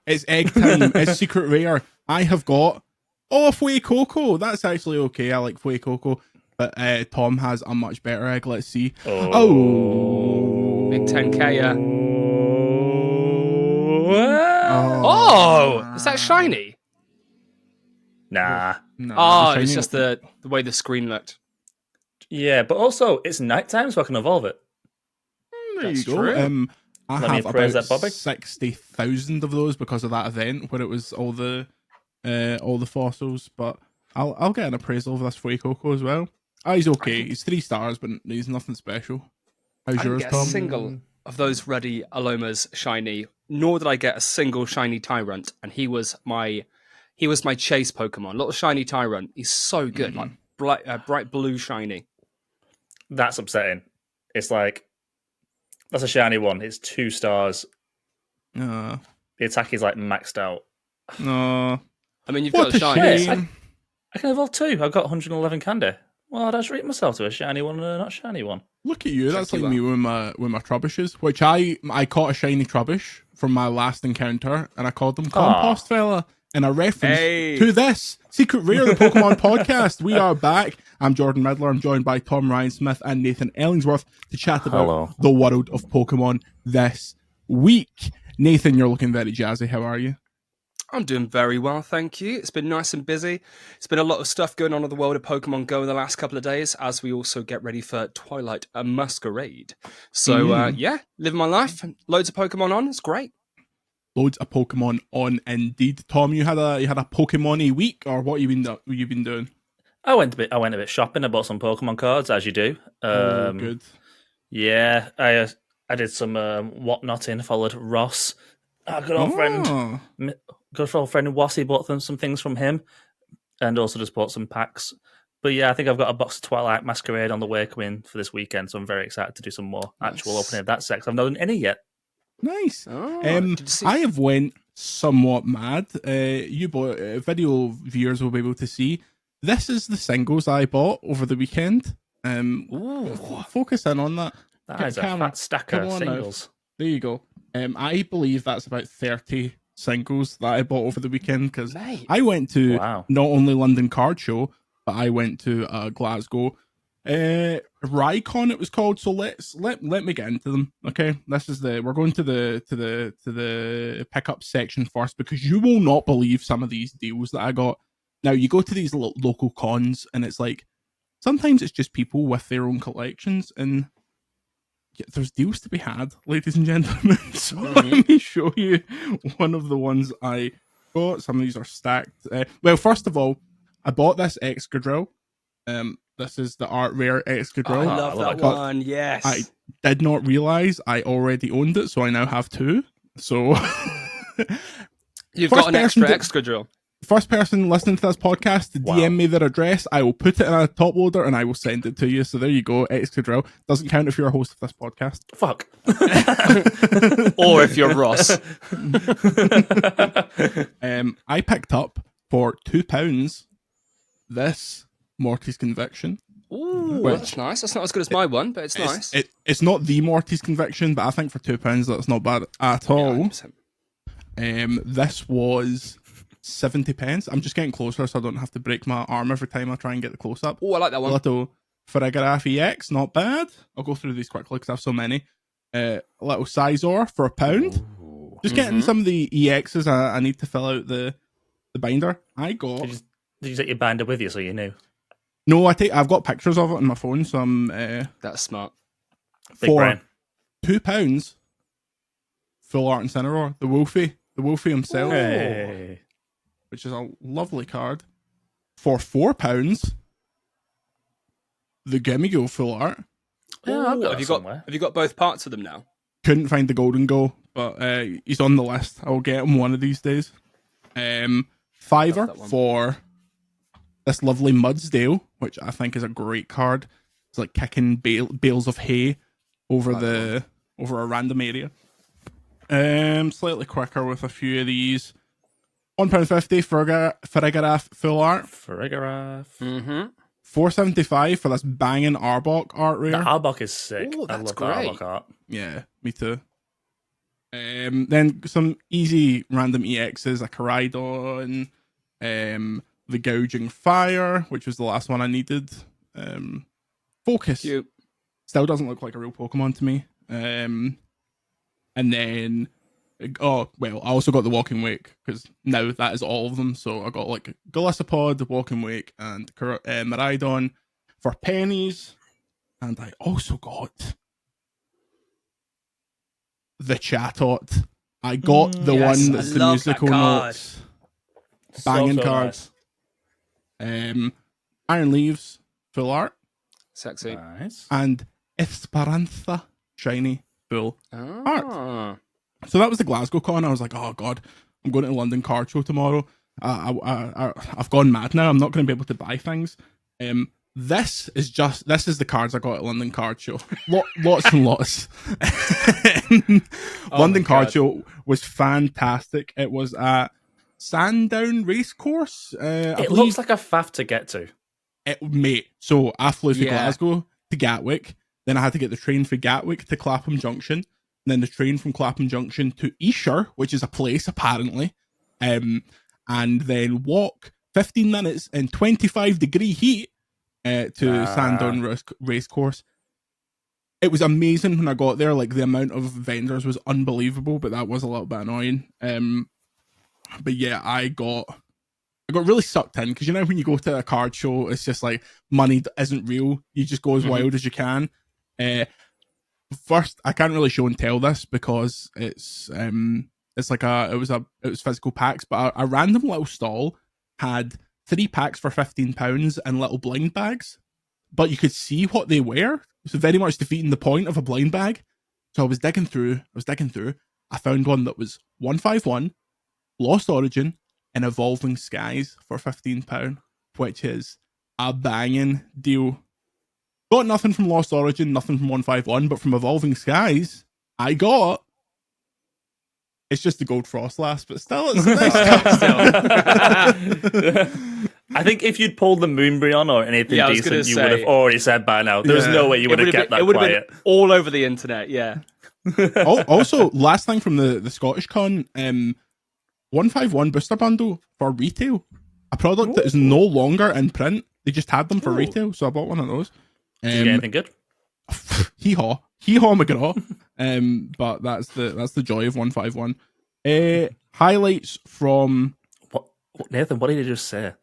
It's egg time. It's secret rare. I have got a Fuecoco. That's actually okay. I like Fuecoco. But Tom has a much better egg. Let's see. Oh. Big 10K. Oh. Is that shiny? Nah. No, It's just the way the screen looked. Yeah, but also it's nighttime, so I can evolve it. There That's you go. true. I Let me have appraise about that, Bobby. 60,000 of those because of that event where it was all the fossils. But I'll get an appraisal of this Fuecoco as well. He's okay. He's 3 stars, but he's nothing special. How's I didn't yours, get Tom? a single of those ready Alomas shiny, nor did I get a single shiny Tyrant, and he was my chase Pokemon. Little shiny Tyrant. He's so good, like bright blue shiny. That's upsetting. It's like, that's a shiny one. It's 2 stars. No. The attack is like maxed out. No. I mean, you've What got a shiny. shame. I can evolve 2. I've got 111 candy. Well, I'd actually treat myself to a shiny one and a not shiny one. Look at you. That's like you me with my Trubbishes, which I caught a shiny Trubbish from my last encounter, and I called them Compost Fella in a reference to this Secret Rare, the Pokemon podcast. We are back. I'm Jordan Midler. I'm joined by Tom Ryan-Smith and Nathan Ellingsworth to chat about the world of Pokemon this week. Nathan, you're looking very jazzy. How are you? I'm doing very well, thank you. It's been nice and busy. It's been a lot of stuff going on in the world of Pokemon Go in the last couple of days, as we also get ready for Twilight Masquerade. So, living my life. Loads of Pokemon on. It's great. Loads of Pokemon on indeed. Tom, you had a Pokemon-y week, or what you been doing? I went a bit shopping. I bought some Pokemon cards, as you do. Good. Yeah, I did some whatnotting. Followed Ross, our good old friend Wassy. Bought them some things from him, and also just bought some packs. But yeah, I think I've got a box of Twilight Masquerade on the way coming for this weekend, so I'm very excited to do some more actual opening of that set. I've not done any yet. Nice. I have went somewhat mad. You bought video viewers will be able to see. This is the singles I bought over the weekend. Focus in on that. That is a fat stack of singles. There you go. I believe that's about 30 singles that I bought over the weekend because I went to not only London Card Show, but I went to Glasgow Rycon it was called. So let me get into them. Okay, we're going to the pickup section first because you will not believe some of these deals that I got. Now you go to these local cons and it's like sometimes it's just people with their own collections and there's deals to be had, ladies and gentlemen. So let me show you one of the ones I got. Some of these are stacked. Well, first of all, I bought this Excadrill. This is the art rare Excadrill. I love that one. Yes. I did not realize I already owned it, so I now have 2. So you've got an extra Excadrill. First person listening to this podcast to DM me their address, I will put it in a top loader and I will send it to you. So there you go, Excadrill. Doesn't count if you're a host of this podcast. Fuck. Or if you're Ross. I picked up for £2 this Morty's Conviction. Ooh, that's nice. That's not as good as my one, but it's nice. It's not the Morty's Conviction, but I think for £2 that's not bad at all. Yeah, this was 70 pence. I'm just getting closer so I don't have to break my arm every time I try and get the close up. Oh, I like that one. Little Regirock EX, not bad. I'll go through these quickly because I have so many. Little Sizor for £1. Ooh. Just getting some of the EXs I need to fill out the binder. I got. Did you take your binder with you so you knew? No, I've got pictures of it on my phone, so I'm. That's smart. Big brain. £2, full art Incineroar, the Wolfie himself. Hey. Which is a lovely card. For £4, the Gimme-Go full art. Yeah, have you got both parts of them now? Couldn't find the Golden Go, but he's on the list. I'll get him one of these days. £5 for this lovely Mudsdale, which I think is a great card. It's like kicking bales of hay over a random area. Slightly quicker with a few of these. £1.50 for Regirock full art. Regirock. $4.75 for this banging Arbok art rare. The Arbok is sick. Ooh, I love great. the Arbok art. Yeah, me too. Then some easy random EXs, a Caridon, the Gouging Fire, which was the last one I needed. Focus. Cute. Still doesn't look like a real Pokemon to me. And then, I also got the Walking Wake, because now that is all of them. So I got like Golisopod, Walking Wake, and Miraidon for pennies. And I also got the Chatot. I got the one that's the musical notes. Banging cards. Nice. Iron Leaves, full art. Sexy. Nice. And Esperanza, shiny, full art. So that was the Glasgow con. I was like, oh god, I'm going to the London Card Show tomorrow. I've gone mad now. I'm not going to be able to buy things. This is the cards I got at London Card Show. Lots and lots. London Card Show was fantastic. It was at Sandown Racecourse. It looks like a faff to get to. Mate, so I flew from Glasgow to Gatwick. Then I had to get the train from Gatwick to Clapham Junction. And then the train from Clapham Junction to Esher, which is a place apparently. And then walk 15 minutes in 25-degree heat to Sandown Racecourse. It was amazing when I got there. Like, the amount of vendors was unbelievable, but that was a little bit annoying. But yeah, I got really sucked in, because you know when you go to a card show, it's just like money isn't real. You just go as wild as you can. First, I can't really show and tell this because it's like it was physical packs, but a random little stall had 3 packs for £15 and little blind bags, but you could see what they were. So very much defeating the point of a blind bag. So I was digging through. I found one that was 151, Lost Origin, and Evolving Skies for £15, which is a banging deal. Got nothing from Lost Origin, nothing from 151, but from Evolving Skies, I got. It's just the Gold Frostlass, but still, it's a nice card. I think if you'd pulled the Moonbreon or anything decent, you would have already said by now. There's no way you would have kept that quiet. Been all over the internet, yeah. Also, last thing from the Scottish con, 151 Booster Bundle for retail. A product that is no longer in print. They just had them for retail, so I bought one of those. Did you get anything good? Hee-haw McGraw. But that's the joy of 151. Highlights from... What, Nathan, what did you just say?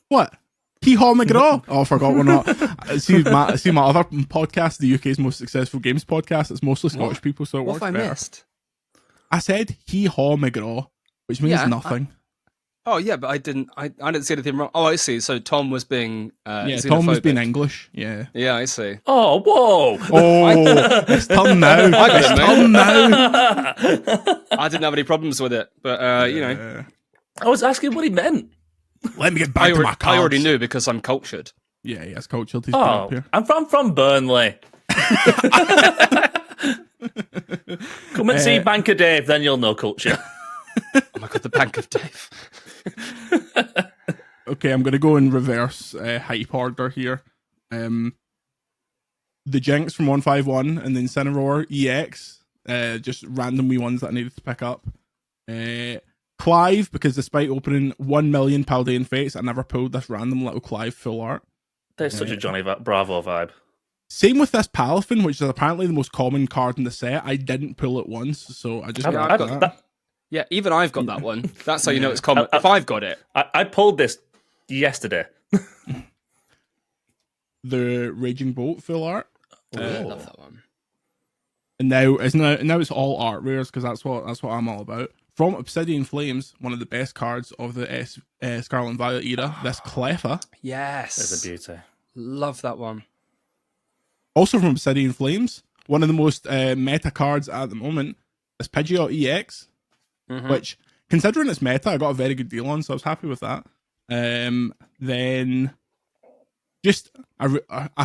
What? Hee-haw McGraw? Oh, I forgot we're not... see my other podcast, the UK's most successful games podcast. It's mostly Scottish people, so it works better. What have I missed? I said hee-haw McGraw, which means nothing. But I didn't see anything wrong. Oh, I see. So Tom was being Tom was being English. Yeah. Yeah, I see. Oh, whoa. Oh, it's Tom now. I didn't have any problems with it, but you know. I was asking what he meant. Let me get back to my cards. I already knew because I'm cultured. Yeah, he's cultured. He's up here. I'm from Burnley. Come and see Banker Dave, then you'll know culture. Oh my god, the Bank of Dave. Okay, I'm going to go in reverse hype order here. The Jinx from 151 and the Incineroar EX. Just random wee ones that I needed to pick up. Clive, because despite opening 1 million Paldean Fates, I never pulled this random little Clive full art. There's such a Johnny Bravo vibe. Same with this Palafin, which is apparently the most common card in the set. I didn't pull it once, so I just got that. Yeah, even I've got that one. That's how you know it's common. If I've got it. I pulled this yesterday. The Raging Bolt full art. I love that one. And now it's all art rares, because that's what I'm all about. From Obsidian Flames, one of the best cards of the Scarlet and Violet era, this Cleffa. Yes. It's a beauty. Love that one. Also from Obsidian Flames, one of the most meta cards at the moment, this Pidgeot EX, which, considering it's meta, I got a very good deal on, so I was happy with that. Then, just a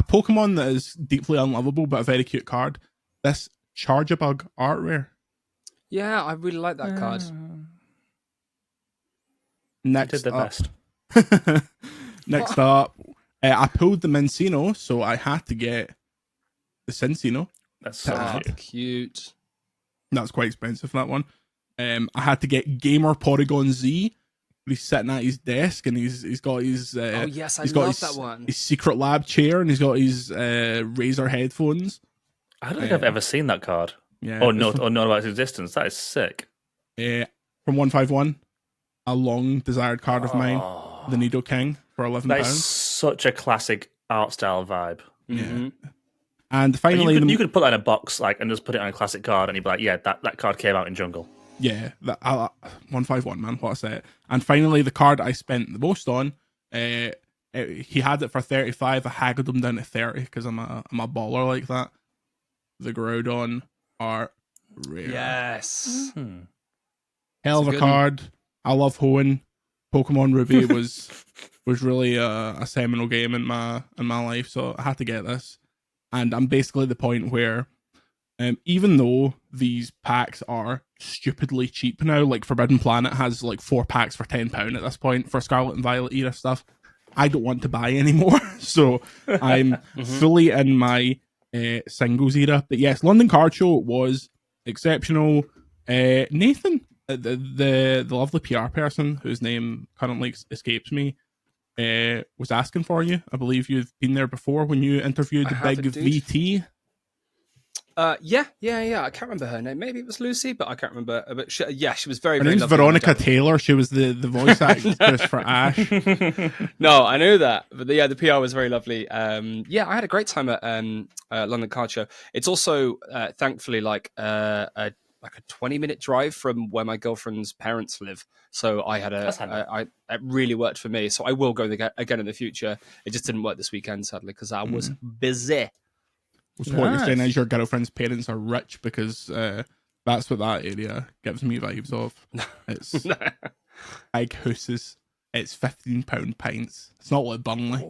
Pokemon that is deeply unlovable, but a very cute card. This Charjabug art rare. Yeah, I really like that card. Next did the best. Next up, I pulled the Mincino, so I had to get the Cincino. That's so cute. That's quite expensive, that one. I had to get Gamer Porygon Z. He's sitting at his desk and he's got his oh yes, I he's got love his, that one. His secret lab chair, and he's got his Razer headphones. I don't think I've ever seen that card. Yeah, or know about its existence. That is sick. From 151, a long desired card of mine, the Nido King, for £11. That is such a classic art style vibe. Yeah. And finally, you could put that in a box, like, and just put it on a classic card, and you'd be like, yeah, that card came out in Jungle. Yeah, 151, man, what a set. And finally, the card I spent the most on, he had it for 35. I haggled him down to 30 because I'm a baller like that. The Groudon are rare. Yes. Hell of a card. I love Hoenn. Pokemon Ruby was really a seminal game in my life, so I had to get this. And I'm basically at the point where, even though these packs are stupidly cheap now, like Forbidden Planet has like 4 packs for £10 at this point for Scarlet and Violet era stuff, I don't want to buy anymore. So I'm fully in my singles era. But yes, London Card Show was exceptional. Nathan, the lovely PR person whose name currently escapes me, was asking for you. I believe you've been there before when you interviewed the big VT. Yeah. I can't remember her name. Maybe it was Lucy, but I can't remember. But she was very, Her very name's lovely. Veronica Taylor. She was the voice actress for Ash. No, I knew that. But the PR was very lovely. Yeah, I had a great time at London Card Show. It's also, thankfully, like a 20-minute drive from where my girlfriend's parents live. So I had it really worked for me. So I will go again in the future. It just didn't work this weekend, sadly, because I was busy. So what you're saying is your girlfriend's parents are rich, because that's what that area gives me vibes of. It's big houses. It's £15 pints. It's not like Burnley.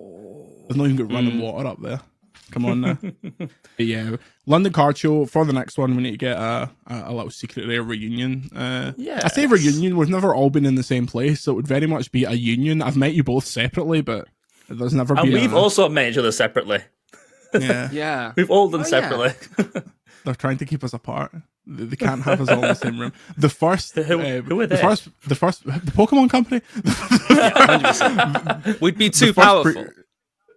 There's not even got running water up there. Come on now. But yeah, London Card Show. For the next one, we need to get a little secret rare reunion. I say reunion. We've never all been in the same place, so it would very much be a union. I've met you both separately, but there's never been. And we've also met each other separately. Yeah. We've all done separately. Yeah. They're trying to keep us apart. They can't have us all in the same room. The first, who are they? The Pokemon Company. 100%. We'd be too powerful.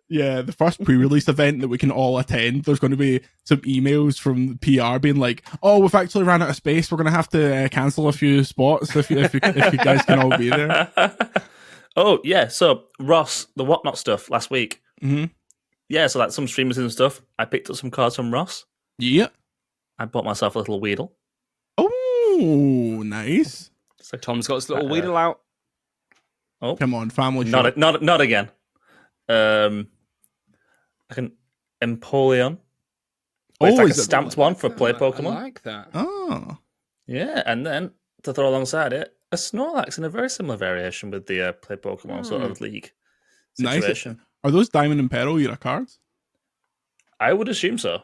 The first pre-release event that we can all attend, there's going to be some emails from PR being like, "Oh, we've actually ran out of space. We're going to have to cancel a few spots if you guys can all be there." Oh yeah, so Ross, the Whatnot stuff last week. Mm-hmm. Yeah, so like some streamers and stuff. I picked up some cards from Ross. Yeah. I bought myself a little Weedle. Oh, nice. So Tom's got his little Weedle out. Oh, come on, family show. Not again. Like an Empoleon. It's like a stamped one for Play Pokemon. I like that. Oh. Yeah, and then to throw alongside it, a Snorlax in a very similar variation with the Play Pokemon sort of league situation. Nice. Are those Diamond and Pearl era cards? I would assume so.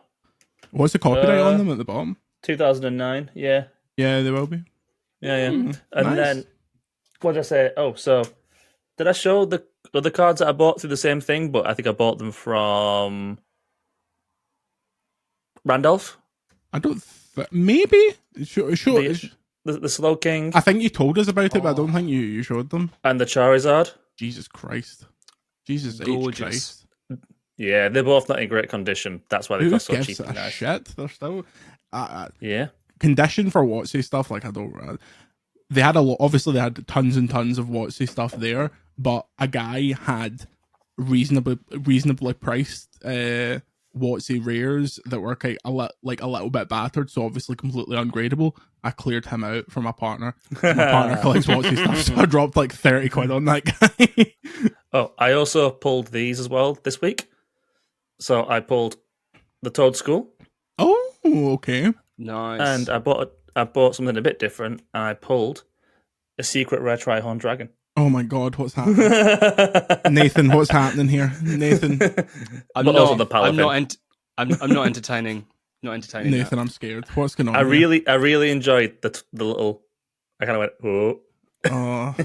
What's the copyright on them at the bottom? 2009, yeah. Yeah, they will be. Yeah. And then, what did I say? Oh, so did I show the other cards that I bought through the same thing? But I think I bought them from Randolph. I don't. Maybe. Sure. The Slow King. I think you told us about it, but I don't think you showed them. And the Charizard. Jesus Christ. Jesus Gorgeous. Christ. Yeah, they're both not in great condition. That's why they cost so cheap. Shit, they're still. Yeah. Condition for WotC stuff, like I don't. They had a lot. Obviously, they had tons and tons of WotC stuff there, but a guy had reasonably priced WotC rares that were a little bit battered, so obviously completely ungradable. I cleared him out for my partner. My partner collects WotC stuff, so I dropped like 30 quid on that guy. Oh, I also pulled these as well this week. So I pulled the Toad School. Oh, okay. Nice. And I bought something a bit different, and I pulled a secret rare Trihorn Dragon. Oh my god, what's happening? Nathan, what's happening here? Nathan. I'm not entertaining. Not entertaining. Nathan, I'm scared. What's going on? I really enjoyed the little. I kind of went, oh.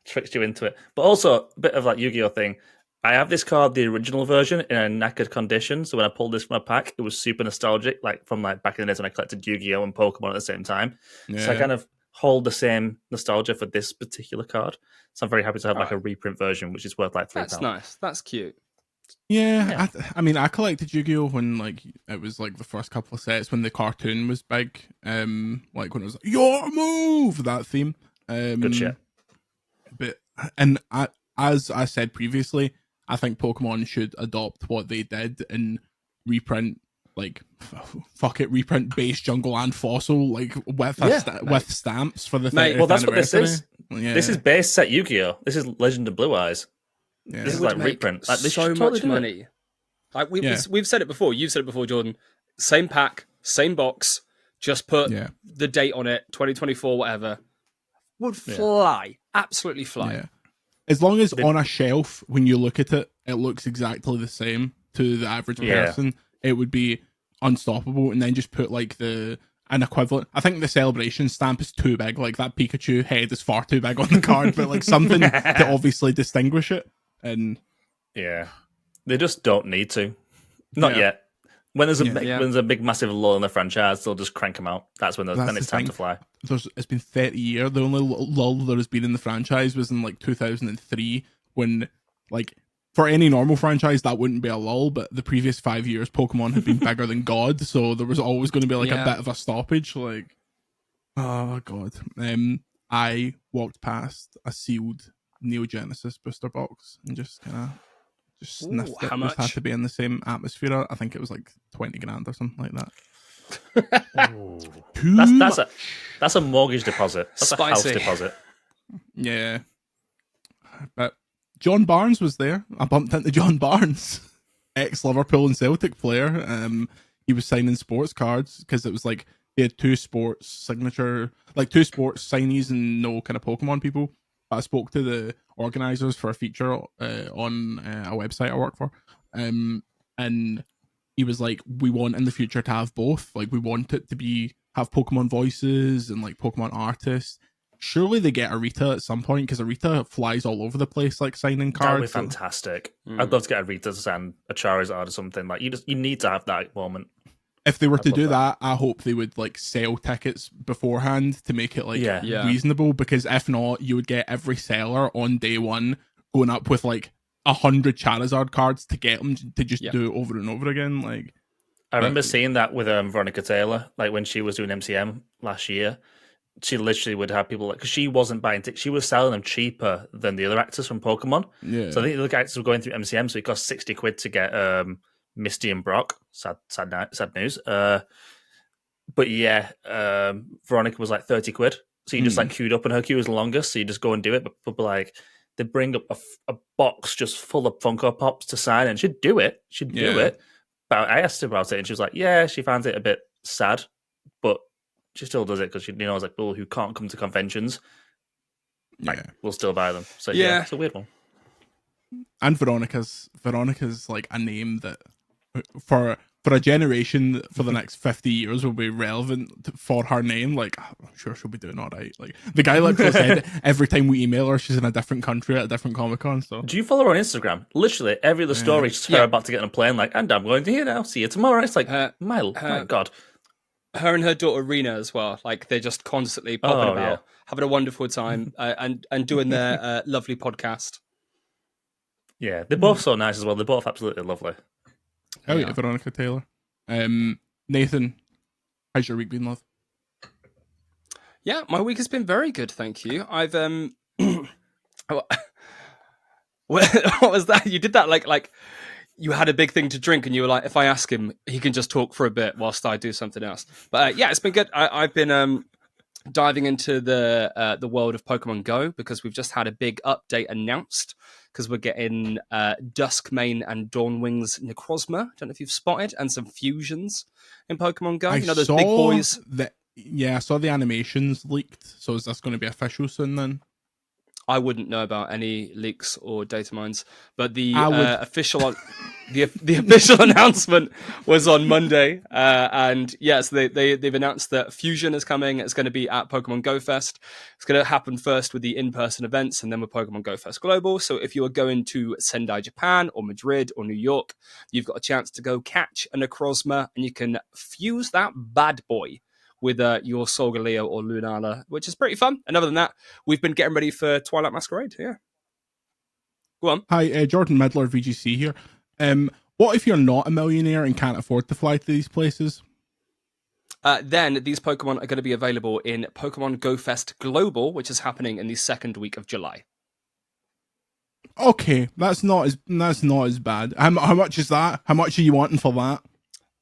Tricked you into it. But also a bit of like Yu-Gi-Oh thing. I have this card, the original version, in a knackered condition. So when I pulled this from a pack, it was super nostalgic, like from like back in the days when I collected Yu-Gi-Oh! And Pokemon at the same time. Yeah. So I kind of hold the same nostalgia for this particular card. So I'm very happy to have like a reprint version, which is worth like £3. That's nice. That's cute. Yeah. I mean, I collected Yu-Gi-Oh! When like it was like the first couple of sets when the cartoon was big. Like when it was like, your move, that theme. Good shit. But as I said previously, I think Pokemon should adopt what they did and reprint, like, reprint base, jungle, and fossil, like with stamps for the 30th well, that's anniversary. What this is. Yeah. This is base set Yu-Gi-Oh! This is Legend of Blue Eyes. Yeah. This is like reprint. Like, so totally much money. Like we've said it before. You've said it before, Jordan. Same pack, same box. Just put the date on it, 2024, whatever. Would fly, absolutely fly. Yeah. As long as on a shelf, when you look at it, it looks exactly the same to the average person, it would be unstoppable. And then just put like an equivalent. I think the celebration stamp is too big. Like that Pikachu head is far too big on the card, but like something to obviously distinguish it. And they just don't need to. Not yet. When there's a big massive lull in the franchise, they'll just crank them out. That's when then it's time to fly. It's been 30 years. The only lull there has been in the franchise was in like 2003 when, like, for any normal franchise that wouldn't be a lull, but the previous 5 years Pokemon had been bigger than God, so there was always going to be like a bit of a stoppage. Like, oh god. I walked past a sealed Neo Genesis booster box and just kind of sniffed it. How much? Just had to be in the same atmosphere. I think it was like 20 grand or something like that. That's a mortgage deposit. That's Spicy. A house deposit. Yeah. But John Barnes was there. I bumped into John Barnes, ex-Liverpool and Celtic player. He was signing sports cards because it was like they had two sports signees and no kind of Pokemon people. I spoke to the organisers for a feature on a website I work for, and he was like, "We want in the future to have both. Like, we want it to have Pokemon voices and like Pokemon artists. Surely they get Arita at some point because Arita flies all over the place, like signing cards. That would be fantastic. I'd love to get Arita to sign a Charizard or something. Like you need to have that moment. If they were to do that, I hope they would like sell tickets beforehand to make it like reasonable. Because if not, you would get every seller on day one going up with like 100 Charizard cards to get them to just do it over and over again. Like, I remember seeing that with Veronica Taylor, like when she was doing MCM last year. She literally would have people because she wasn't buying tickets. She was selling them cheaper than the other actors from Pokemon. Yeah. So I think the other actors were going through MCM, so it cost £60 to get Misty and Brock. Sad news. But yeah, Veronica was like £30. So you just like queued up, and her queue was the longest. So you just go and do it. But people like they bring up a box just full of Funko Pops to sign, and she'd do it. But I asked her about it, and she was like, "Yeah, she finds it a bit sad, but she still does it because she knows like people who can't come to conventions, will still buy them." So yeah, it's a weird one. And Veronica's like a name that for a generation for the next 50 years will be relevant for her name. Like, I'm sure she'll be doing all right. Like the guy literally said every time we email her, she's in a different country at a different Comic-Con. So do you follow her on Instagram? Literally every other story is her about to get on a plane. Like, and I'm going to here now. See you tomorrow. It's like my God. Her and her daughter Rena as well. Like they're just constantly popping about, having a wonderful time, and doing their lovely podcast. Yeah, they're both so nice as well. They're both absolutely lovely. Oh yeah, Veronica Taylor. Nathan, how's your week been, love? Yeah, my week has been very good, thank you. I've what was that? You did that like you had a big thing to drink, and you were like, if I ask him, he can just talk for a bit whilst I do something else. But yeah, it's been good. I've been diving into the world of Pokemon Go because we've just had a big update announced because we're getting Duskmane and Dawnwing's Necrozma. I don't know if you've spotted, and some fusions in Pokemon Go. Those big boys. I saw the animations leaked. So is this going to be official soon then? I wouldn't know about any leaks or data mines, but the official announcement was on Monday, and yes, they've announced that Fusion is coming. It's going to be at Pokemon Go Fest. It's going to happen first with the in-person events, and then with Pokemon Go Fest Global. So if you are going to Sendai, Japan, or Madrid, or New York, you've got a chance to go catch a Necrozma, and you can fuse that bad boy with your Solgaleo or Lunala, which is pretty fun. And other than that, we've been getting ready for Twilight Masquerade. Yeah. Go on. Hi, Jordan Midler, VGC here. What if you're not a millionaire and can't afford to fly to these places? Then these Pokemon are going to be available in Pokemon Go Fest Global, which is happening in the second week of July. Okay, that's not as bad. How much is that? How much are you wanting for that?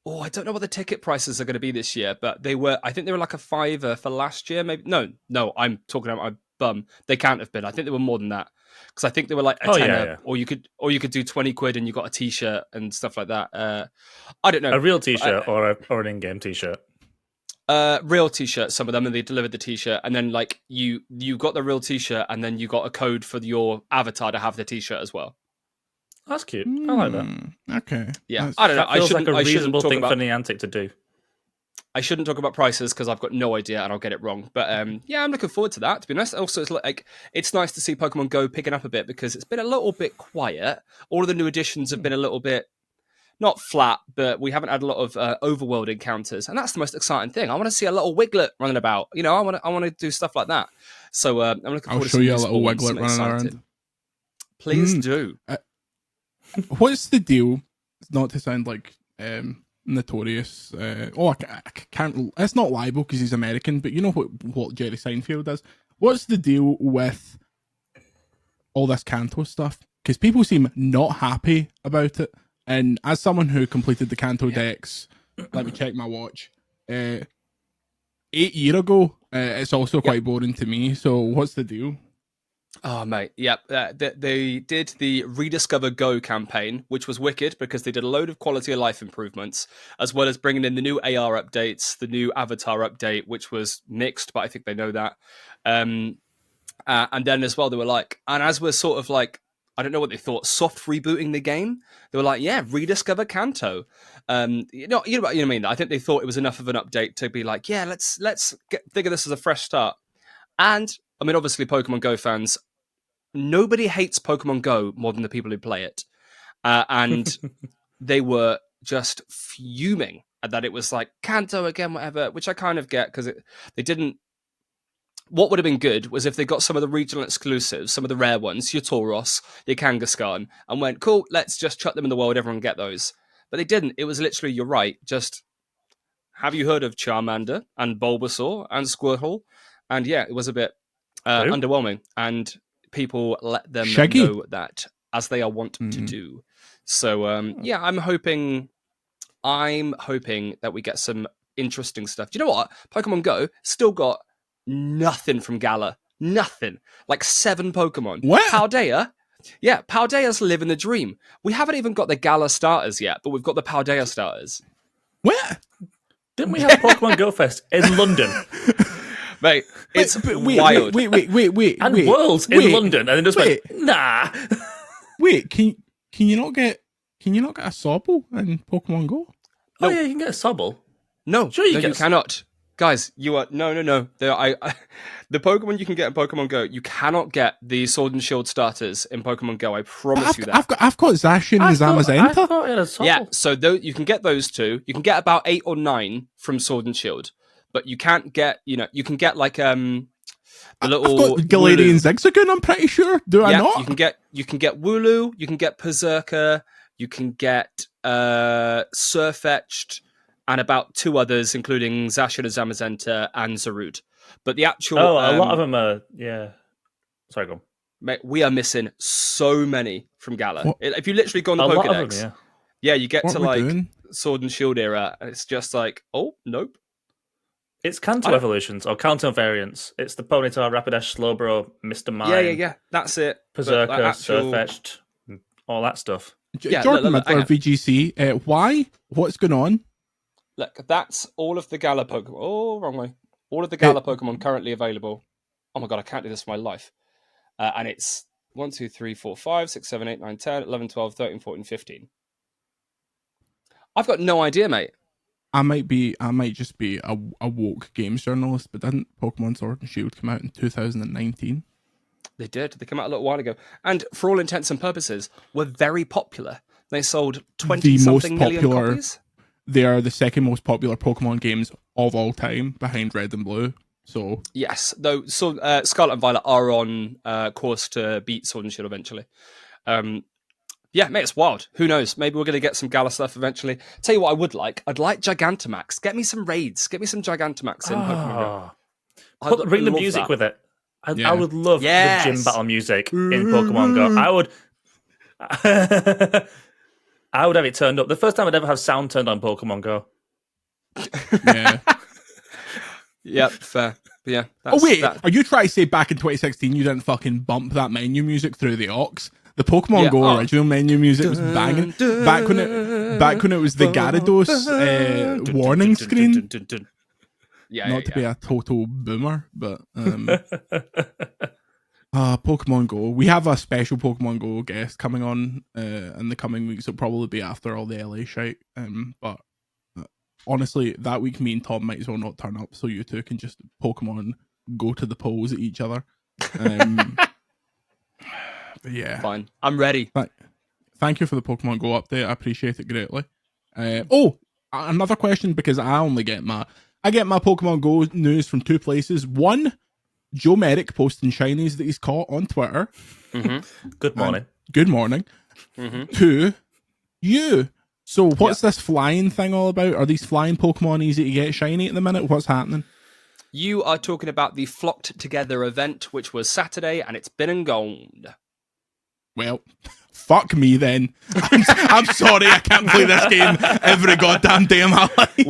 Oh, I don't know what the ticket prices are going to be this year, but I think they were like a $5 for last year, maybe. No, I'm talking about my bum. They can't have been. I think they were more than that. Because I think they were like a tenner, or you could do 20 quid and you got a t-shirt and stuff like that. I don't know. A real t-shirt or an in-game t-shirt? Real t-shirt, some of them, and they delivered the t-shirt, and then like you got the real t-shirt, and then you got a code for your avatar to have the t-shirt as well. That's cute. I like that. Okay. Yeah, I don't know. That feels like a reasonable thing for Niantic to do. I shouldn't talk about prices because I've got no idea and I'll get it wrong. But yeah, I'm looking forward to that, to be honest. Also, it's nice to see Pokemon Go picking up a bit because it's been a little bit quiet. All of the new additions have been a little bit, not flat, but we haven't had a lot of overworld encounters. And that's the most exciting thing. I want to see a little Wiglet running about. You know, I want to do stuff like that. So I'm looking forward to seeing you a little Wiglet running around. Please do. What's the deal? Not to sound like notorious. I can't. It's not libel because he's American, but you know what Jerry Seinfeld does. What's the deal with all this Kanto stuff? Because people seem not happy about it. And as someone who completed the Kanto decks, let me check my watch. 8 years ago, it's also quite boring to me. So what's the deal? Oh, mate, yep. They did the Rediscover Go campaign, which was wicked because they did a load of quality of life improvements, as well as bringing in the new AR updates, the new Avatar update, which was mixed, but I think they know that. And then as well, they were like, and as we're sort of like, I don't know what they thought, soft rebooting the game, they were like, yeah, Rediscover Kanto. You know what I mean? I think they thought it was enough of an update to be like, yeah, let's think of this as a fresh start. And I mean, obviously, Pokemon Go fans, nobody hates Pokemon Go more than the people who play it. And they were just fuming at that it was like, Kanto again, whatever, which I kind of get because they didn't. What would have been good was if they got some of the regional exclusives, some of the rare ones, your Tauros, your Kangaskhan, and went, cool, let's just chuck them in the world, everyone get those. But they didn't. It was literally, you're right, just, have you heard of Charmander and Bulbasaur and Squirtle? And yeah, it was a bit underwhelming, and people let them know that as they are wont to do. So yeah, I'm hoping that we get some interesting stuff. Do you know what? Pokemon Go still got nothing from Galar. Nothing. Like 7 Pokemon. What? Paldea? Yeah, Paldea's living the dream. We haven't even got the Galar starters yet, but we've got the Paldea starters. What? Didn't we have Pokemon Go Fest in London? Mate, it's wild. Wait. And Worlds in London, and then just went, nah. Wait, can you not get a Sobble in Pokemon Go? Oh yeah, you can get a Sobble. No, sure you cannot. Guys, you are no. The Pokemon you can get in Pokemon Go, you cannot get the Sword and Shield starters in Pokemon Go. I promise you that. I've got Zacian and Zamazenta. I thought it had a Sobble. Yeah, so you can get those 2. You can get about 8 or 9 from Sword and Shield, but you can't get. You can get like the little. I've got Galarian Zigzagoon. I'm pretty sure. Do I not? You can get Wooloo. You can get Berserker. You can get Surfetched. And about 2 others, including Zacian and Zamazenta and Zarude. But the actual... a lot of them are... Yeah. Sorry, go on. Mate, we are missing so many from Galar. If you literally go on the Pokedex... Yeah, you get to like Sword and Shield era, and it's just like, oh, nope. It's Kanto evolutions, or Kanto variants. It's the Ponyta, Rapidash, Slowbro, Mr. Mime. Yeah. That's it. Berserker, Surfetched, all that stuff. Jordan Midler, VGC, why? What's going on? Look, that's all of the Galar Pokemon. Oh, wrong way. All of the Galar Pokemon currently available. Oh my god, I can't do this for my life. and it's 1, 2, 3, 4, 5, 6, 7, 8, 9, 10, 11, 12, 13, 14, 15. I've got no idea, mate. I might just be a woke games journalist, but didn't Pokemon Sword and Shield come out in 2019? They did. They came out a little while ago. And for all intents and purposes, were very popular. They sold 20-something million copies. They are the second most popular Pokemon games of all time, behind Red and Blue. So yes, though Scarlet and Violet are on course to beat Sword and Shield eventually. Yeah, mate, it's wild. Who knows? Maybe we're going to get some Gala stuff eventually. Tell you what I would like. I'd like Gigantamax. Get me some raids. Get me some Gigantamax in Pokemon Go. Bring the music with it. I would love the gym battle music in Pokemon Go. I would have it turned up. The first time I'd ever have sound turned on Pokemon Go. Yeah. Yep, fair. But yeah. Are you trying to say back in 2016 you didn't fucking bump that menu music through the aux? The Pokemon Go original menu music was banging. Back when it was the Gyarados warning screen. Not to be a total boomer, but Pokemon Go. We have a special Pokemon Go guest coming on in the coming weeks. It'll probably be after all the LA shite. But honestly, that week me and Tom might as well not turn up, so you two can just Pokemon go to the polls at each other. But yeah, fine. I'm ready. Thank you for the Pokemon Go update. I appreciate it greatly. Another question, because I get my Pokemon Go news from two places. One, Joe Merrick posting shinies that he's caught on Twitter. Mm-hmm. Good morning. Good morning. Mm-hmm. Two, you. So what's this flying thing all about? Are these flying Pokemon easy to get shiny at the minute? What's happening? You are talking about the Flocked Together event, which was Saturday, and it's been and gone. Well, fuck me then. I'm sorry, I can't play this game every goddamn day of my life.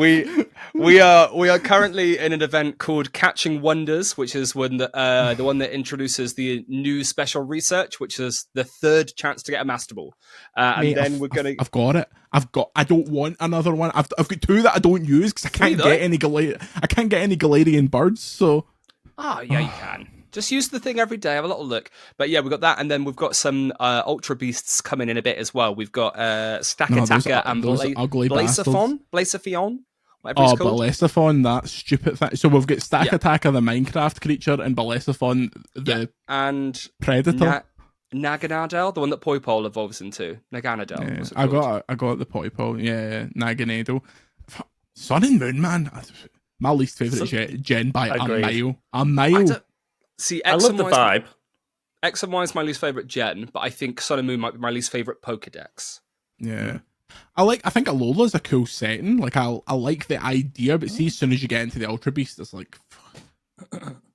We are currently in an event called Catching Wonders, which is the one that introduces the new special research, which is the third chance to get a Master Ball. Mate, then we're gonna. I've got it. I don't want another one. I've got two that I don't use because I can't get any Galarian birds. So. Oh yeah, you can. Just use the thing every day, have a little look. But yeah, we've got that, and then we've got some Ultra Beasts coming in a bit as well. We've got Stakataka and Blacephalon, whatever it's called. Blacephalon, that stupid thing. So we've got Stakataka, the Minecraft creature, and Blacephalon, the and Predator. Naganadel, the one that Poipole evolves into. Naganadel. I got the Poipole, Naganadel. Sun and Moon, man. My least favourite gen by a mile. See, I love the vibe. X and Y is my least favourite gen, but I think Sun and Moon might be my least favourite Pokedex. Yeah. I think Alola's a cool setting. Like I like the idea, but see, as soon as you get into the Ultra Beast, it's like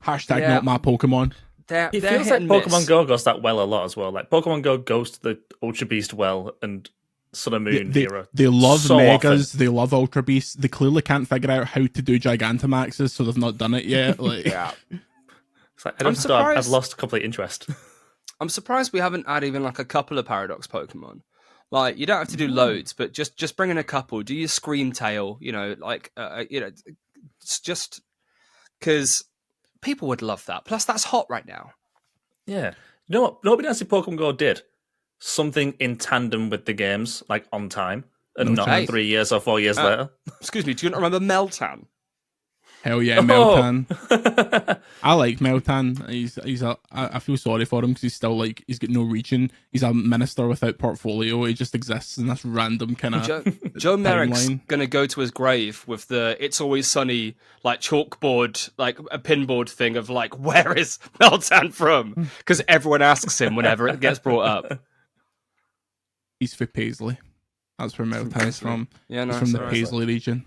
hashtag not my Pokemon. It feels like Pokemon Go goes that well a lot as well. Like Pokemon Go goes to the Ultra Beast well, and Sun and Moon era. They love Megas, they love Ultra Beasts. They clearly can't figure out how to do Gigantamaxes, so they've not done it yet. Like, It's like, I've lost complete interest. I'm surprised we haven't had even like a couple of Paradox Pokemon. Like, you don't have to do loads, but just bring in a couple. Do your Screamtail, it's just because people would love that. Plus, that's hot right now. Yeah. You know what? Nobody else in Pokemon Go did something in tandem with the games, like on time, and not 3 years or 4 years later. Excuse me, do you not remember Meltan? Hell yeah, Meltan. I like Meltan. I feel sorry for him because he's still he's got no region. He's a minister without portfolio. He just exists in this random kind of Joe Merrick's gonna go to his grave with the "It's Always Sunny" like chalkboard, like a pinboard thing of like, where is Meltan from? Because everyone asks him whenever it gets brought up. He's from Paisley. That's where Meltan's from. Yeah, no, he's from the Paisley region.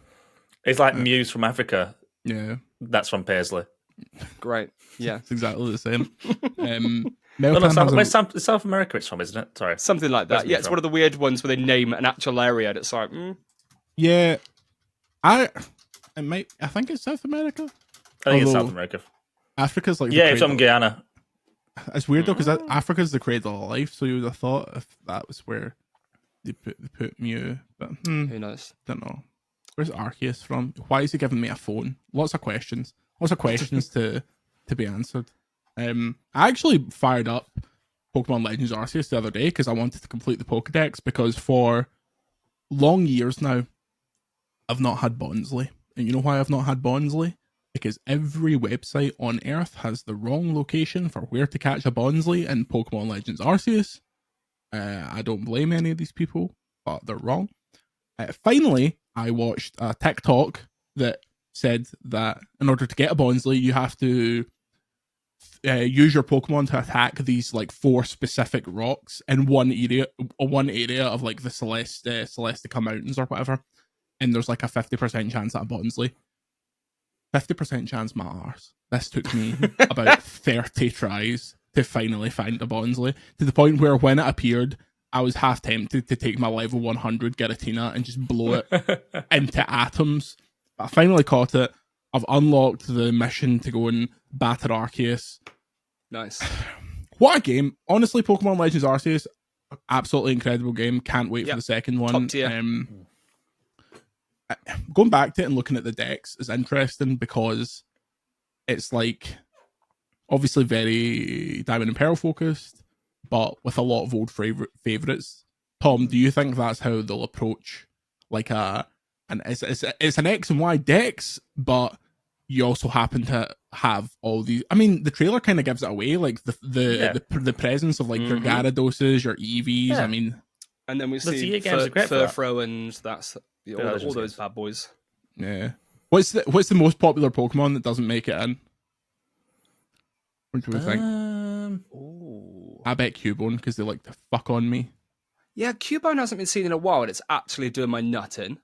It's like Muse from Africa. Yeah, that's from Paisley. Great. Yeah, it's exactly the same. South America it's from, isn't it? Sorry, something like that. Yeah, it's one of the weird ones where they name an actual area and it's like, yeah. I think it's South America. I think it's South America. Africa's like it's from Guyana. It's weird though because Africa's the cradle of life, so you would have thought if that was where they put Mew, but who knows? Don't know. Where's Arceus from? Why is he giving me a phone? Lots of questions to be answered. I actually fired up Pokemon Legends Arceus the other day because I wanted to complete the Pokedex, because for long years now, I've not had Bonsly. And you know why I've not had Bonsly? Because every website on Earth has the wrong location for where to catch a Bonsly in Pokemon Legends Arceus. I don't blame any of these people, but they're wrong. Finally, I watched a TikTok that said that in order to get a Bonsly, you have to use your Pokemon to attack these like 4 specific rocks in one area of like the Celestica Mountains or whatever, and there's like a 50% chance at a Bonsly. 50% chance, my arse. This took me about 30 tries to finally find a Bonsly, to the point where when it appeared, I was half tempted to take my level 100 Giratina and just blow it into atoms. But I finally caught it. I've unlocked the mission to go and batter Arceus. Nice. What a game. Honestly, Pokemon Legends Arceus, absolutely incredible game. Can't wait for the second one. Top tier. Going back to it and looking at the decks is interesting because it's like obviously very Diamond and Pearl focused, but with a lot of old favorites. Tom, do you think that's how they'll approach like it's an X and Y decks, but you also happen to have all these. I mean, the trailer kind of gives it away, like the presence of like your Gyarados, your Eevees. Yeah. I mean, and then we see Furfro, and that's all those bad boys. Yeah. What's the most popular Pokemon that doesn't make it in? What do we think? I bet Cubone, because they like to fuck on me. Yeah, Cubone hasn't been seen in a while, and it's actually doing my nut in.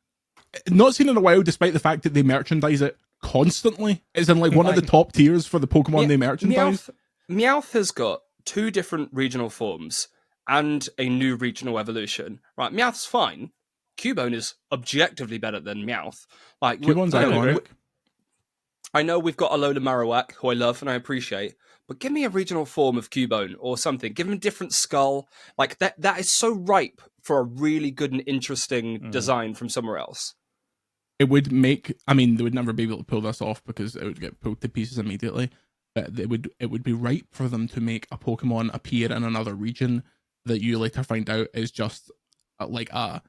Not seen in a while, despite the fact that they merchandise it constantly. It's in like one of the top tiers for the Pokemon they merchandise. Meowth has got 2 different regional forms and a new regional evolution. Right, Meowth's fine. Cubone is objectively better than Meowth. Like Cubone's iconic. I know we've got Alola Marowak, who I love and I appreciate, but give me a regional form of Cubone or something. Give him a different skull. Like that is so ripe for a really good and interesting design from somewhere else. It would make, I mean, they would never be able to pull this off because it would get pulled to pieces immediately. But it would be ripe for them to make a Pokemon appear in another region that you later find out is just like an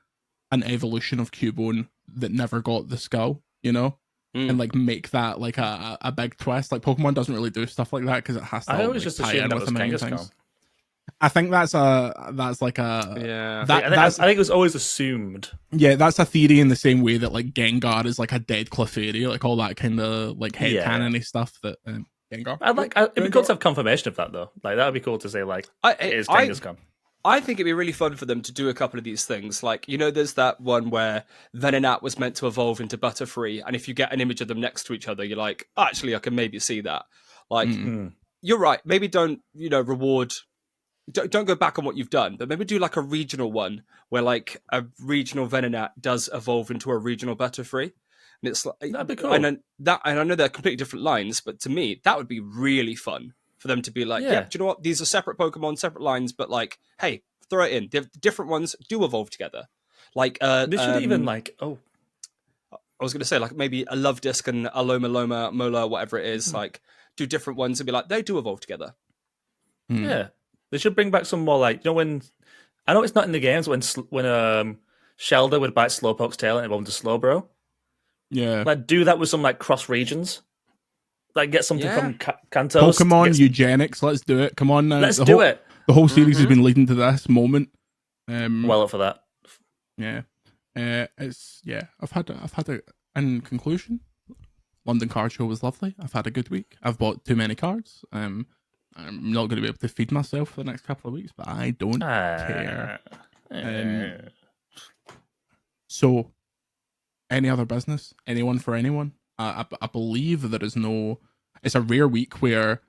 evolution of Cubone that never got the skull, you know? And like make that like a big twist. Like Pokemon doesn't really do stuff like that because it has to. I always just assumed that was Kangaskhan. I think that's like a I think it was always assumed. Yeah, that's a theory in the same way that like Gengar is like a dead Clefairy, like all that kind of like headcanon-y stuff that Gengar. It'd be cool to have confirmation of that though. Like that would be cool to say like it is Kangaskhan. I think it'd be really fun for them to do a couple of these things. Like, you know, there's that one where Venonat was meant to evolve into Butterfree, and if you get an image of them next to each other, you're like, actually, I can maybe see that. Like, you're right. Maybe don't, reward... Don't go back on what you've done, but maybe do like a regional one where like a regional Venonat does evolve into a regional Butterfree. And it's like... That'd be cool. And I know they're completely different lines, but to me, that would be really fun. For them to be like, do you know what? These are separate Pokemon, separate lines, but like, hey, throw it in. The different ones do evolve together. Like, they should even like, I was going to say like maybe a Love Disc and a Loma, Mola, whatever it is, like do different ones and be like, they do evolve together. Yeah, they should bring back some more like, when I know it's not in the games when Shelder would bite Slowpoke's tail and evolve into Slowbro. Yeah, like do that with some like cross regions. Like, get something from Kanto. Pokemon eugenics, let's do it. Come on now. Let's do it. The whole series has been leading to this moment. Well up for that. Yeah. I've had in conclusion, London Card Show was lovely. I've had a good week. I've bought too many cards. I'm not going to be able to feed myself for the next couple of weeks, but I don't care. So, any other business? Anyone for anyone? I believe there is no... It's a rare week where...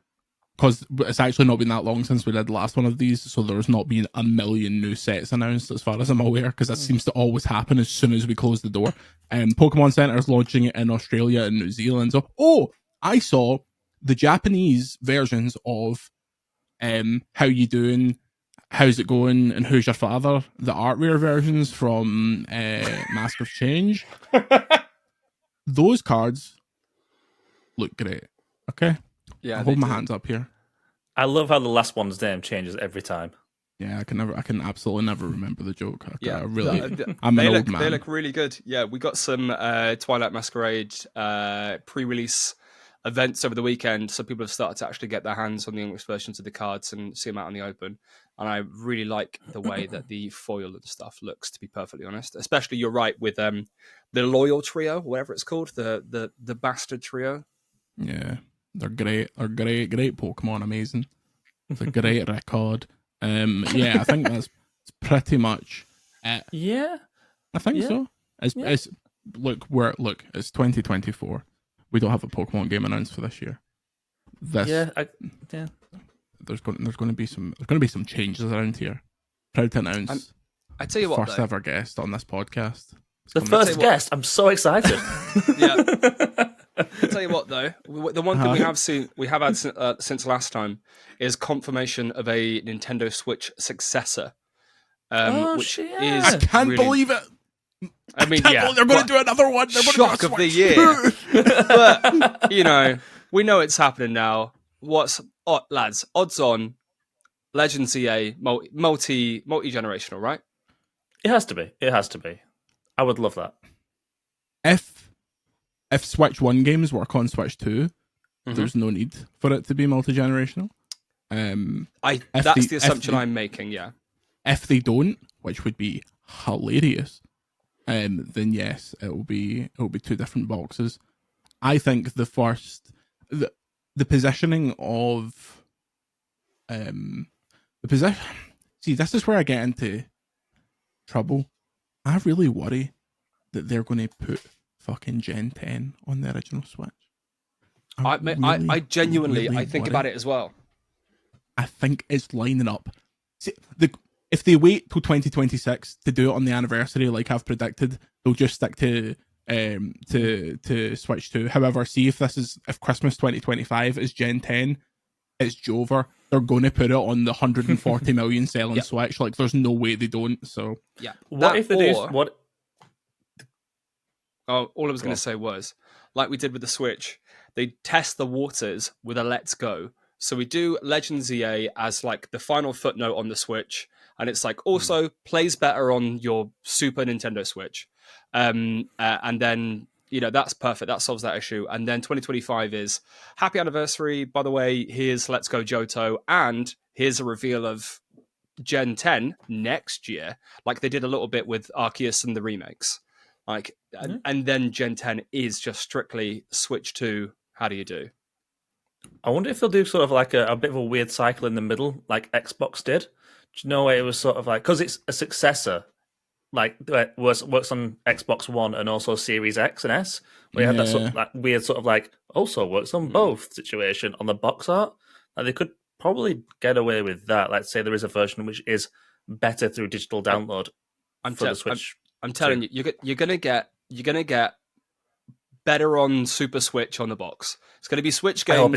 Because it's actually not been that long since we did the last one of these, so there's not been a million new sets announced as far as I'm aware, because that seems to always happen as soon as we close the door. Pokemon Center is launching it in Australia and New Zealand. So, I saw the Japanese versions of How You Doing, How's It Going, and Who's Your Father, the Artware versions from Mask of Change. Those cards look great. Okay? Yeah, I'll hold my hands up here. I love how the last one's name changes every time. Yeah, I can absolutely never remember the joke. I'm an old man. They look really good. Yeah, we got some Twilight Masquerade pre-release events over the weekend, so people have started to actually get their hands on the English versions of the cards and see them out in the open. And I really like the way that the foil and stuff looks, to be perfectly honest. Especially, you're right, with the Loyal Trio, whatever it's called, the Bastard Trio. Yeah, they're great. They're great Pokemon. Amazing. It's a great record. Yeah, I think that's pretty much it. Yeah, I think so. It's it's 2024. We don't have a Pokemon game announced for this year. There's going to be some changes around here. Proud to announce. I tell you what, first ever guest on this podcast. The first guest. I'm so excited. Yeah. I'll tell you what, though, the one thing we have had since last time is confirmation of a Nintendo Switch successor. Which is I can't believe it. I mean, they're going to do another one. They're shock of the year. But we know it's happening now. Lads? Odds on Legends EA multi-generational, right? It has to be. I would love that. If Switch 1 games work on Switch 2, there's no need for it to be multi-generational. That's the assumption I'm making, yeah. If they don't, which would be hilarious, then yes, it will be two different boxes. I think the positioning of See, this is where I get into trouble. I really worry that they're going to put fucking Gen 10 on the original Switch. I genuinely think about it as well. I think it's lining up. See, if they wait till 2026 to do it on the anniversary, like I've predicted, they'll just stick to Switch 2. However, see if Christmas 2025 is Gen 10, it's Jover. They're going to put it on the 140 million selling Switch. Like, there's no way they don't. So yeah. What if they do? What? Oh, all I was going to say was, like we did with the Switch, they test the waters with a Let's Go. So we do Legends EA as like the final footnote on the Switch, and it's like also plays better on your Super Nintendo Switch. And then, that's perfect. That solves that issue. And then 2025 is happy anniversary. By the way, here's Let's Go Johto, and here's a reveal of Gen 10 next year, like they did a little bit with Arceus and the remakes. Like, and then Gen 10 is just strictly Switch 2. How do you do? I wonder if they'll do sort of like a bit of a weird cycle in the middle, like Xbox did. Do you know where it was sort of like, because it's a successor, like works on Xbox One and also Series X and S, where you had that sort of that weird sort of like also works on both situation on the box art. Like they could probably get away with that. Let's say there is a version which is better through digital download for the Switch. I'm telling you, you're gonna get better on Super Switch on the box. It's going to be Switch games. I hope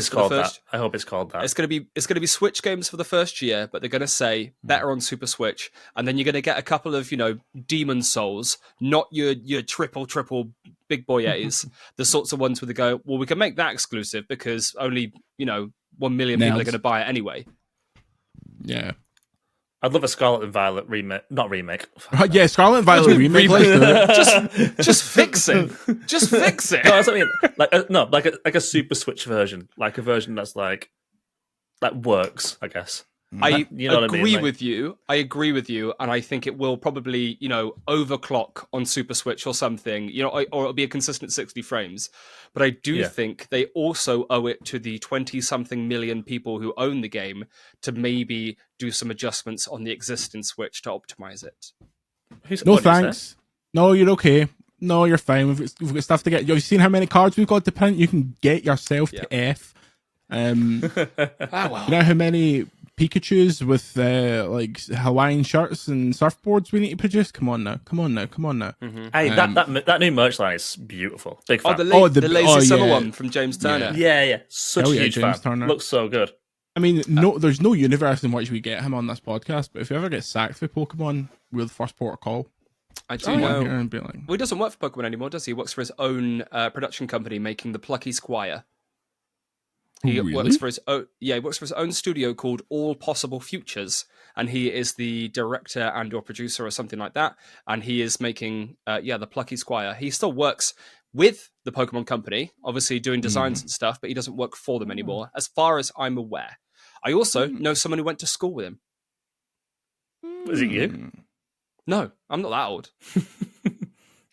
it's called that. It's going to be Switch games for the first year, but they're going to say better on Super Switch, and then you're going to get a couple of Demon Souls, not your triple big boy A's, the sorts of ones where they go, well, we can make that exclusive because only 1 million people are going to buy it anyway. Yeah. I'd love a Scarlet and Violet remake, not remake. Yeah, Scarlet and Violet remake. Just fix it. Just fix it. No, that's what I mean. Like a Super Switch version, like a version that's like that works. I guess. I agree with you. I agree with you, and I think it will probably, overclock on Super Switch or something, or it'll be a consistent 60 frames. But I do think they also owe it to the 20-something million people who own the game to maybe do some adjustments on the existing Switch to optimize it. No thanks. No, you're okay. No, you're fine. We've got stuff to get. You've seen how many cards we've got to print? You can get yourself to F. You know how many Pikachus with like Hawaiian shirts and surfboards we need to produce? Come on now. Mm-hmm. Hey, that new merch line is beautiful. Big fan. The Lazy Summer one from James Turner. Yeah. Such a huge James fan. Turner. Looks so good. I mean, there's no universe in which we get him on this podcast, but if you ever get sacked for Pokemon, we're the first port of call. I do know. Here and be like, well, he doesn't work for Pokemon anymore, does he? He works for his own production company making the Plucky Squire. He Really? works for his own. Yeah, he works for his own studio called All Possible Futures, and he is the director and or producer or something like that. And he is making, the Plucky Squire. He still works with the Pokemon Company, obviously doing designs and stuff, but he doesn't work for them anymore, as far as I'm aware. I also know someone who went to school with him. Was it you? No, I'm not that old. I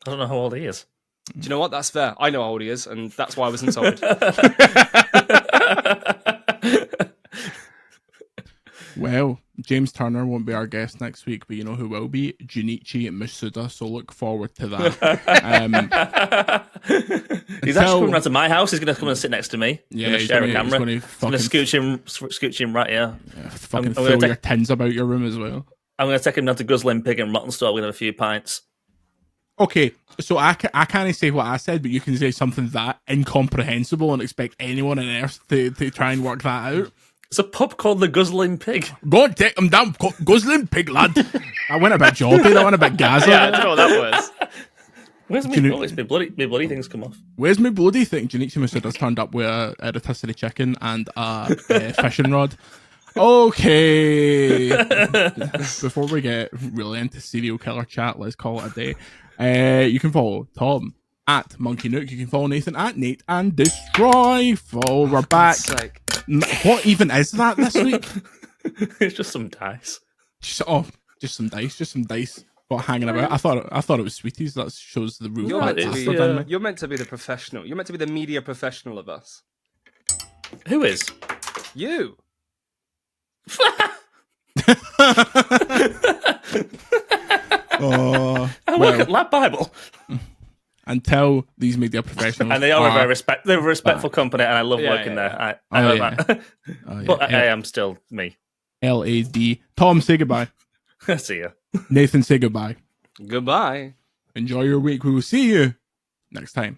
don't know how old he is. Do you know what? That's fair. I know how old he is, and that's why I was insulted. Well, James Turner won't be our guest next week, but you know who will be? Junichi Masuda, so look forward to that. He's actually coming round to my house. He's going to come and sit next to me. Yeah, he's share a camera. He's going to scooch him right here. Yeah, fucking throw your tins about your room as well. I'm going to take him down to Guzzling Pig and Rotten Store. We're going to have a few pints. Okay, so I can't say what I said, but you can say something that incomprehensible and expect anyone on earth to try and work that out. It's a pub called the Guzzling Pig. Go and take him down, Guzzling Pig, lad. I went a bit jaunty, that went a bit Gaza. Yeah, I don't know what that was. Where's my bloody? My bloody things come off. Where's my bloody thing? Junichi Masuda's turned up with a rotisserie chicken and a fishing rod. Okay. Before we get really into serial killer chat, let's call it a day. You can follow Tom at Monkey Nook. You can follow Nathan at Nate and Destroy. We're back. What even is that this week? It's just some dice. Just some dice. What hanging about? I thought it was Sweeties. That shows the rule. You're meant to be the professional. You're meant to be the media professional of us. Who is? You. I work at Lab Bible. Until these media professionals, and they are they're a respectful company, and I love working there. But I am still me. LAD. Tom, say goodbye. See ya. Nathan, say goodbye. Goodbye. Enjoy your week. We will see you next time.